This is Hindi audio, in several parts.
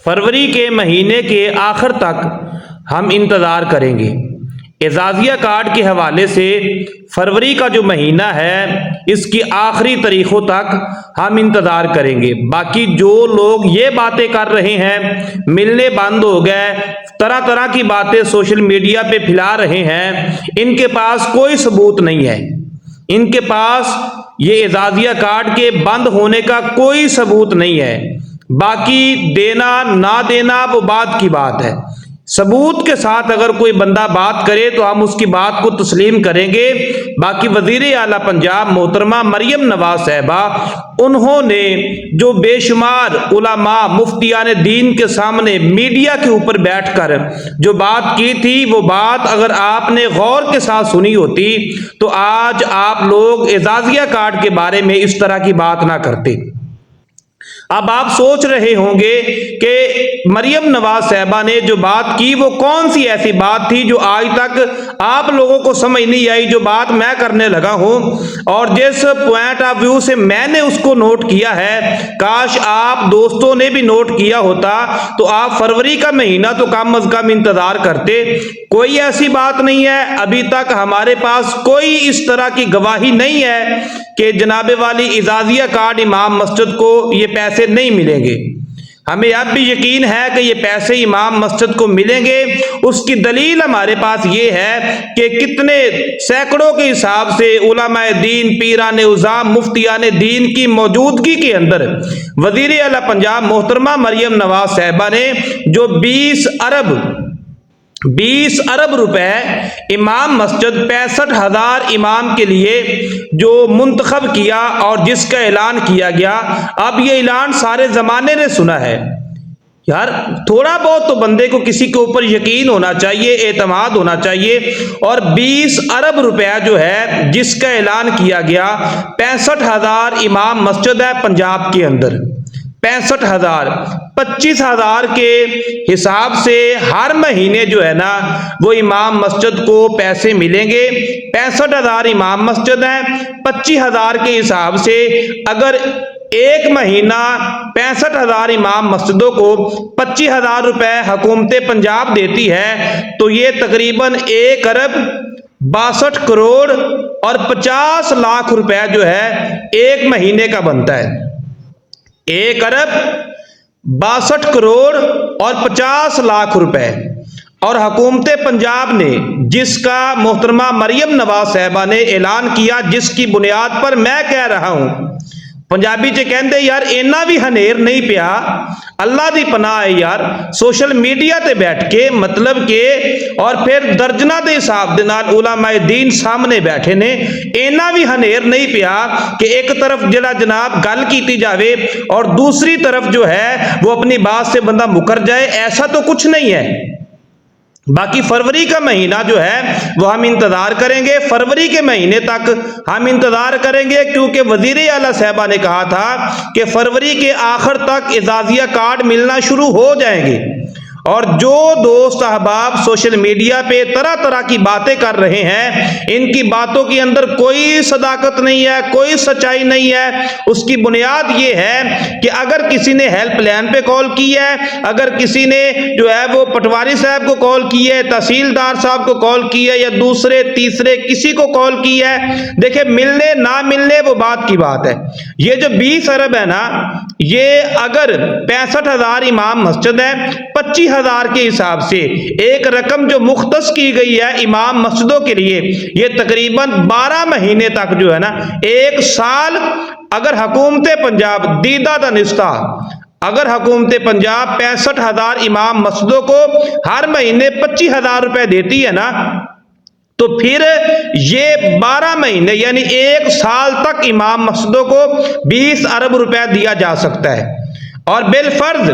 फरवरी के महीने के आखिर तक हम इंतज़ार करेंगे। एजाज़िया कार्ड के हवाले से फरवरी का जो महीना है इसकी आखिरी तारीखों तक हम इंतज़ार करेंगे। बाकी जो लोग ये बातें कर रहे हैं मिलने बंद हो गए, तरह तरह की बातें सोशल मीडिया पे फैला रहे हैं, इनके पास कोई सबूत नहीं है। इनके पास ये एजाज़िया कार्ड के बंद होने का कोई सबूत नहीं है। बाकी देना ना देना वो बात की बात है। सबूत के साथ अगर कोई बंदा बात करे तो हम उसकी बात को तस्लीम करेंगे। बाकी वजीर आला पंजाब मोहतरमा मरियम नवाज साहिबा, उन्होंने जो बेशुमार उलमा मुफ्तियान दीन के सामने मीडिया के ऊपर बैठकर जो बात की थी, वो बात अगर आपने गौर के साथ सुनी होती तो आज आप लोग एजाज़िया कार्ड के बारे में इस तरह की बात ना करते। अब आप सोच रहे होंगे कि मरियम नवाज साहिबा ने जो बात की वो कौन सी ऐसी बात थी जो आज तक आप लोगों को समझ नहीं आई, जो बात मैं करने लगा हूं और जिस पॉइंट ऑफ व्यू से मैंने उसको नोट किया है, काश आप दोस्तों ने भी नोट किया होता तो आप फरवरी का महीना तो कम अज कम इंतजार करते। कोई ऐसी बात नहीं है, अभी तक हमारे पास कोई इस तरह की गवाही नहीं है कि जनाबे वाली एजाज़िया कार्ड इमाम मस्जिद को ये पैसे नहीं मिलेंगे। हमें अब भी यकीन है कि ये पैसे इमाम मस्जिद को मिलेंगे। उसकी दलील हमारे पास ये है कि कितने सैकड़ों के हिसाब से उलमाए दीन, पीरान उज़ाम, मुफ्तियान दीन की मौजूदगी के अंदर वजीर आला पंजाब मोहतरमा मरियम नवाज साहिबा ने जो 20 अरब रुपए इमाम मस्जिद 65,000 इमाम के लिए जो मुंतखब किया और जिसका ऐलान किया गया, अब ये ऐलान सारे जमाने ने सुना है। यार थोड़ा बहुत तो बंदे को किसी के ऊपर यकीन होना चाहिए, एतमाद होना चाहिए। और 20 अरब रुपया जो है जिसका ऐलान किया गया, 65,000 इमाम मस्जिद है पंजाब के अंदर, 65,000, 25,000 के हिसाब से हर महीने जो है ना वो इमाम मस्जिद को पैसे मिलेंगे। 65,000 इमाम मस्जिद है, 25,000 के हिसाब से अगर एक महीना 65,000 इमाम मस्जिदों को 25,000 रुपए हुकूमत पंजाब देती है तो ये तकरीबन 1 अरब 62 करोड़ और 50 लाख रुपए जो है एक महीने का बनता है। 1 अरब 62 करोड़ और 50 लाख रुपए। और हुकूमत पंजाब ने जिसका मोहतरमा मरियम नवाज साहिबा ने ऐलान किया, जिसकी बुनियाद पर मैं कह रहा हूं, पंजाबी च कहते यार इन्ना भी हनेर नहीं पिया, अल्लाह दी पनाह है यार। सोशल मीडिया ते बैठ के मतलब के और फिर दर्जना के हिसाब दे नाल उलमाए दीन सामने बैठे ने, इन्ना भी हनेर नहीं पिया कि एक तरफ जरा जनाब गल की जावे और दूसरी तरफ जो है वो अपनी बात से बंदा मुकर जाए, ऐसा तो कुछ नहीं है। बाकी फरवरी का महीना जो है वो हम इंतजार करेंगे, फरवरी के महीने तक हम इंतजार करेंगे, क्योंकि वजीर आला साहिबा ने कहा था कि फरवरी के आखिर तक एजाज़िया कार्ड मिलना शुरू हो जाएंगे। और जो दोस्त अहबाब सोशल मीडिया पे तरह तरह की बातें कर रहे हैं, इनकी बातों के अंदर कोई सदाकत नहीं है, कोई सच्चाई नहीं है। उसकी बुनियाद ये है कि अगर किसी ने हेल्पलाइन पे कॉल की है, अगर किसी ने जो है वो पटवारी साहब को कॉल की है, तहसीलदार साहब को कॉल की है या दूसरे तीसरे किसी को कॉल की है, देखिए मिलने ना मिलने वो बात की बात है। ये जो 20 अरब है ना, ये अगर 65,000 इमाम मस्जिद है, 25,000 के हिसाब से एक रकम जो मुख्तस की गई है इमाम मस्जिदों के लिए, ये तकरीबन 12 महीने तक जो है ना, 1 साल अगर हुकूमत पंजाब दीदा दानिस्ता अगर हुकूमत पंजाब 65,000 इमाम मस्जिदों को हर महीने 25,000 रुपए देती है ना, तो फिर ये 12 महीने यानी 1 साल तक इमाम मस्जिदों को 20 अरब रुपया दिया जा सकता है। और बिलफर्ज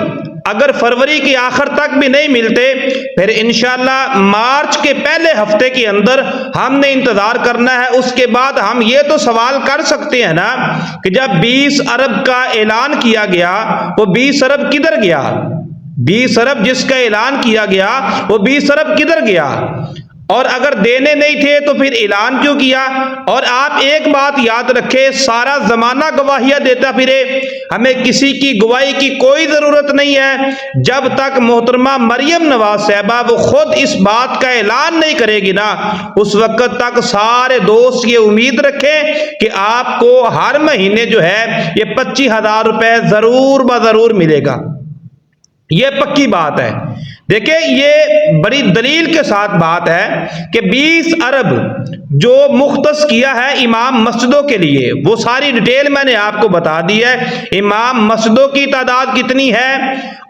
अगर फरवरी के आखिर तक भी नहीं मिलते, फिर इंशाल्लाह मार्च के पहले हफ्ते के अंदर हमने इंतजार करना है। उसके बाद हम ये तो सवाल कर सकते हैं ना कि जब 20 अरब का ऐलान किया गया, वो 20 अरब किधर गया? 20 अरब जिसका ऐलान किया गया वो 20 अरब किधर गया? और अगर देने नहीं थे तो फिर ऐलान क्यों किया? और आप एक बात याद रखें, सारा जमाना गवाहियां देता फिरे, हमें किसी की गवाही की कोई जरूरत नहीं है। जब तक मोहतरमा मरियम नवाज साहबा वो खुद इस बात का ऐलान नहीं करेगी ना, उस वक्त तक सारे दोस्त ये उम्मीद रखें कि आपको हर महीने जो है ये 25,000 रुपए जरूर ब जरूर मिलेगा। ये पक्की बात है। देखिए, ये बड़ी दलील के साथ बात है कि 20 अरब जो मुख्तस किया है इमाम मस्जिदों के लिए, वो सारी डिटेल मैंने आपको बता दी है। इमाम मस्जिदों की तादाद कितनी है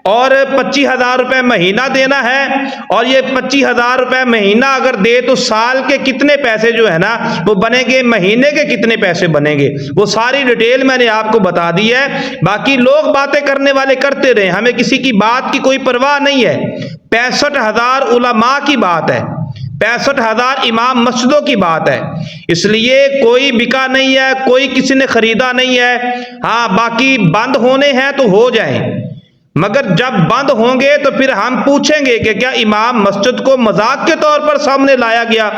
और 25,000 रुपए महीना देना है, और ये 25,000 रुपए महीना अगर दे तो साल के कितने पैसे जो है ना वो बनेंगे, महीने के कितने पैसे बनेंगे, वो सारी डिटेल मैंने आपको बता दी है। बाकी लोग बातें करने वाले करते रहे, हमें किसी की बात की कोई परवाह नहीं है। 65,000 उलमा की बात है, 65,000 इमाम मस्जिदों की बात है, इसलिए कोई बिका नहीं है, कोई किसी ने खरीदा नहीं है। हाँ, बाकी बंद होने हैं तो हो जाएं, मगर जब बंद होंगे तो फिर हम पूछेंगे कि क्या इमाम मस्जिद को मजाक के तौर पर सामने लाया गया?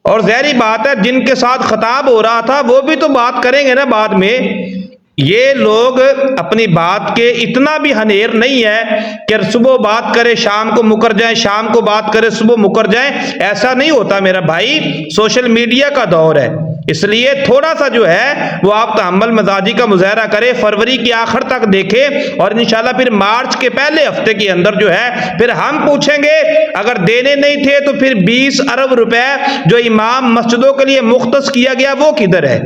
और ज़ाहिर बात है, जिनके साथ खिताब हो रहा था वो भी तो बात करेंगे ना बाद में। ये लोग अपनी बात के इतना भी हनेर नहीं है कि सुबह बात करे शाम को मुकर जाए, शाम को बात करे सुबह मुकर जाए। ऐसा नहीं होता मेरा भाई, सोशल मीडिया का दौर है, इसलिए थोड़ा सा जो है वो आप तहम्मुल मिजाजी का मुजाहरा करें, फरवरी के आखिर तक देखें, और इंशाल्लाह फिर मार्च के पहले हफ्ते के अंदर जो है फिर हम पूछेंगे, अगर देने नहीं थे तो फिर 20 अरब रुपए जो इमाम मस्जिदों के लिए मुख्तस किया गया वो किधर है।